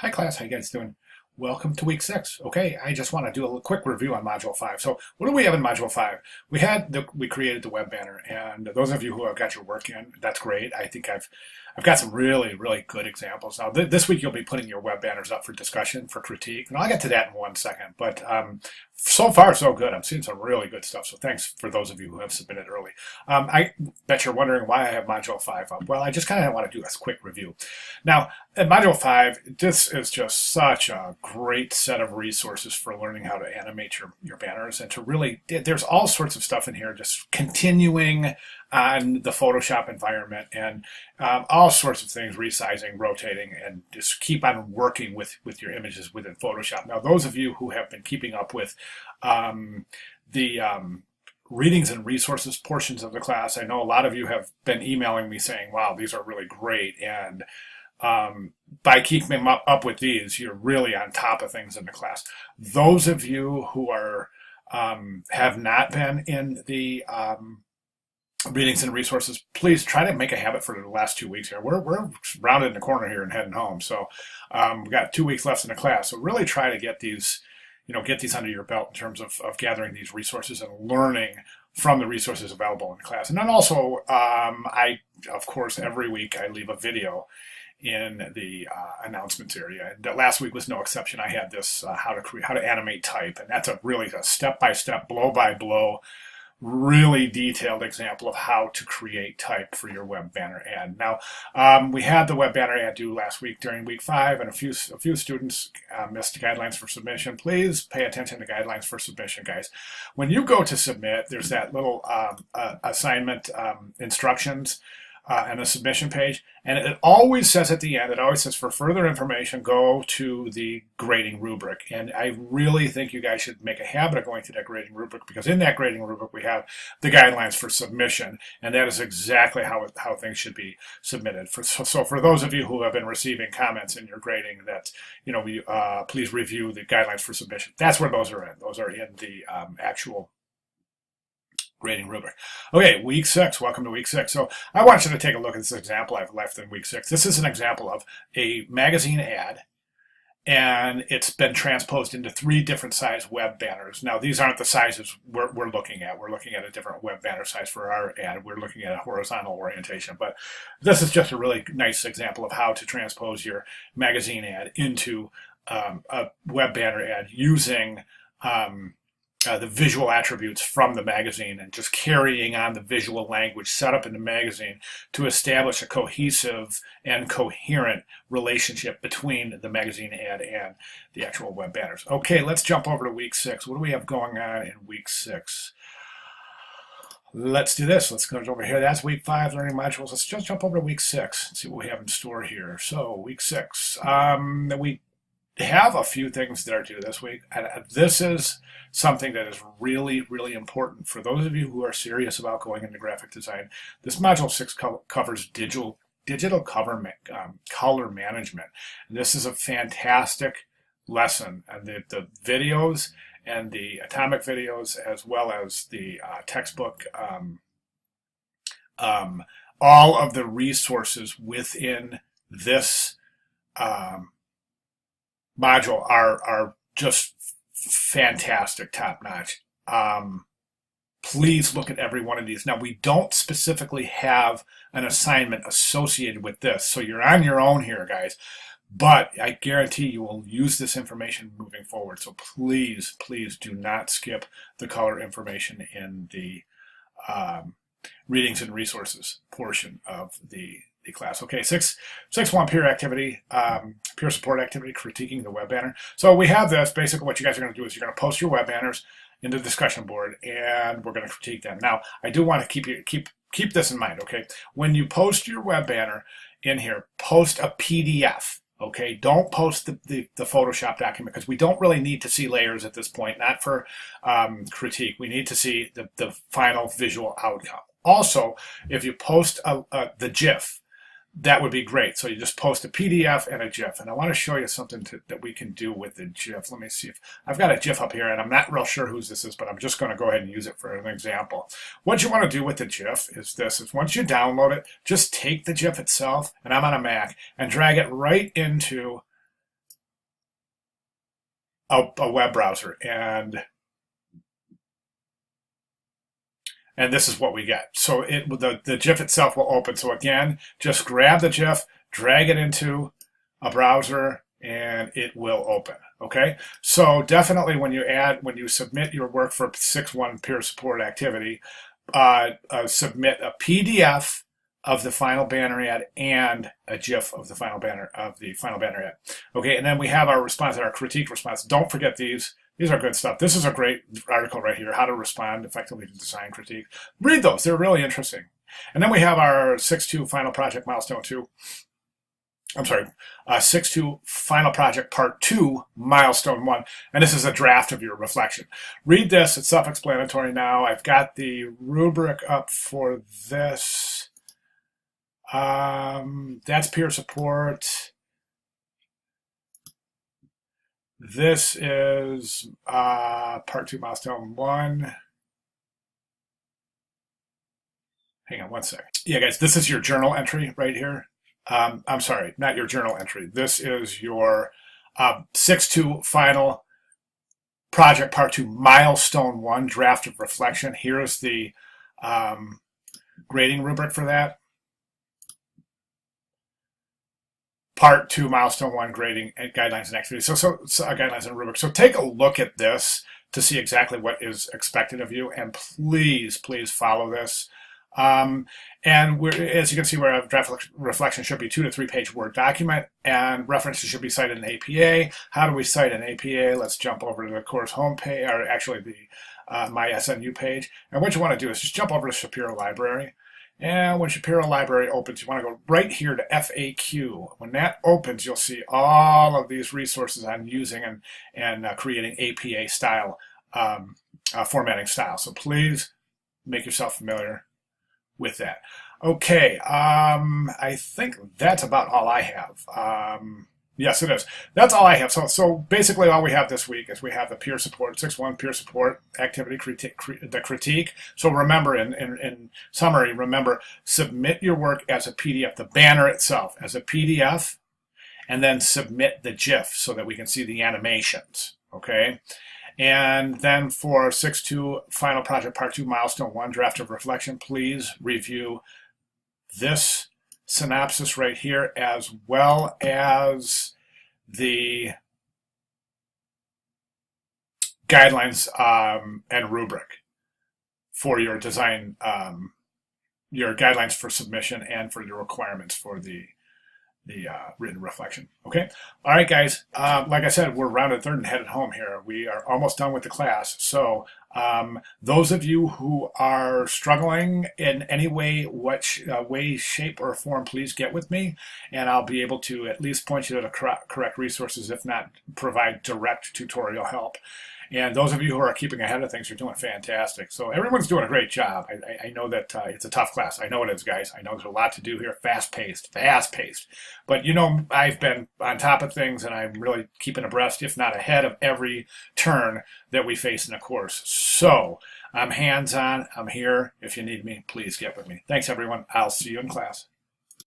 Hi class, how you guys doing? Welcome to week 6. Okay, I just want to do a quick review on module 5. So what do we have in module 5? We created the web banner, and those of you who have got your work in, that's great. I think I've got some really good examples. Now this week you'll be putting your web banners up for discussion, for critique, and I'll get to that in 1 second. But so far so good. I'm seeing some really good stuff. So thanks for those of you who have submitted early. I bet you're wondering why I have module 5 up. Well, I just kind of want to do a quick review. Now, in module 5, this is just such a great set of resources for learning how to animate your banners, and to really, there's all sorts of stuff in here, just continuing on the Photoshop environment, and all sorts of things, resizing, rotating, and just keep on working with your images within Photoshop. Now, those of you who have been keeping up with the readings and resources portions of the class, I know a lot of you have been emailing me saying, wow, these are really great, and by keeping up with these, you're really on top of things in the class. Those of you who are have not been in the readings and resources, please try to make a habit for the last 2 weeks here. We're rounded the corner here and heading home, so we've got 2 weeks left in the class. So really try to get these, get these under your belt in terms of gathering these resources and learning from the resources available in the class. And then also, of course, every week I leave a video in the announcements area. And last week was no exception. I had this how to animate type, and that's really a step-by-step, blow-by-blow, really detailed example of how to create type for your web banner ad. Now, we had the web banner ad due last week during week 5, and a few students missed the guidelines for submission. Please pay attention to guidelines for submission, guys. When you go to submit, there's that little assignment instructions and a submission page, and it always says at the end, it always says, for further information, go to the grading rubric. And I really think you guys should make a habit of going to that grading rubric, because in that grading rubric we have the guidelines for submission, and that is exactly how things should be submitted. So for those of you who have been receiving comments in your grading that, please review the guidelines for submission, that's where those are in. Those are in the actual grading rubric. Okay, week 6. Welcome to week 6. So I want you to take a look at this example I've left in week 6. This is an example of a magazine ad, and it's been transposed into 3 different size web banners. Now, these aren't the sizes we're looking at. We're looking at a different web banner size for our ad. We're looking at a horizontal orientation, but this is just a really nice example of how to transpose your magazine ad into a web banner ad using the visual attributes from the magazine, and just carrying on the visual language set up in the magazine to establish a cohesive and coherent relationship between the magazine ad and the actual web banners. Okay, let's jump over to week 6. What do we have going on in week 6? Let's do this. Let's go over here. That's week 5, learning modules. Let's just jump over to week 6 and see what we have in store here. So week 6, we have a few things that are due this week, and this is something that is really important for those of you who are serious about going into graphic design. This module 6 covers digital color management. And this is a fantastic lesson, and the videos and the atomic videos, as well as the textbook, all of the resources within this module are just fantastic, top notch. Please look at every one of these. Now, we don't specifically have an assignment associated with this, so you're on your own here, guys. But I guarantee you will use this information moving forward. So please do not skip the color information in the readings and resources portion of the class. Okay, 6.1 peer activity, peer support activity, critiquing the web banner. So we have this. Basically, what you guys are going to do is you're going to post your web banners in the discussion board, and we're going to critique them. Now, I do want to keep this in mind. Okay, when you post your web banner in here, post a PDF. Okay, don't post the Photoshop document, because we don't really need to see layers at this point. Not for critique. We need to see the final visual outcome. Also, if you post the GIF, that would be great. So you just post a PDF and a GIF. And I want to show you something that we can do with the GIF. Let me see if I've got a GIF up here, and I'm not real sure whose this is, but I'm just going to go ahead and use it for an example. What you want to do with the GIF is this: is once you download it, just take the GIF itself, and I'm on a Mac, and drag it right into a web browser, and this is what we get. So the GIF itself will open. So again, just grab the GIF, drag it into a browser, and it will open. Okay, so definitely when you submit your work for 6.1 peer support activity, submit a PDF of the final banner ad and a GIF of the final banner ad. Okay, and then we have our response, our critique response. Don't forget these. These are good stuff. This is a great article right here, How to Respond Effectively to Design Critique. Read those. They're really interesting. And then we have our 6.2 Final Project Milestone 2. I'm sorry, 6.2 Final Project Part 2, Milestone 1. And this is a draft of your reflection. Read this. It's self-explanatory now. I've got the rubric up for this. That's peer support. This is Part 2, Milestone 1. Hang on one second. Yeah, guys, this is your journal entry right here. I'm sorry, not your journal entry. This is your 6.2 Final Project Part 2, Milestone 1, Draft of Reflection. Here is the grading rubric for that. Part 2, Milestone 1, Grading and Guidelines and Activities. So guidelines and rubric. So take a look at this to see exactly what is expected of you, and please follow this. And as you can see, where draft reflection should be 2 to 3 page Word document, and references should be cited in APA. How do we cite an APA? Let's jump over to the course homepage, or actually the My SNU page. And what you want to do is just jump over to Shapiro Library. And when Shapiro Library opens, you want to go right here to FAQ. When that opens, you'll see all of these resources on using and creating APA style formatting style. So please make yourself familiar with that. Okay, I think that's about all I have. Yes, it is. That's all I have. So basically all we have this week is we have the peer support, 6.1 peer support activity, the critique. So remember, in summary, remember, submit your work as a PDF, the banner itself as a PDF, and then submit the GIF so that we can see the animations, okay? And then for 6.2 Final Project Part 2, Milestone 1, Draft of Reflection, please review this synopsis right here, as well as the guidelines and rubric for your design, your guidelines for submission and for your requirements for the written reflection. Okay. All right, guys. Like I said, we're rounded third and headed home here. We are almost done with the class. So those of you who are struggling in any way, way, shape, or form, please get with me, and I'll be able to at least point you to the correct resources, if not provide direct tutorial help. And those of you who are keeping ahead of things are doing fantastic. So everyone's doing a great job. I know that it's a tough class. I know it is, guys. I know there's a lot to do here. Fast-paced. But, you know, I've been on top of things, and I'm really keeping abreast, if not ahead, of every turn that we face in the course. So I'm hands-on. I'm here. If you need me, please get with me. Thanks, everyone. I'll see you in class.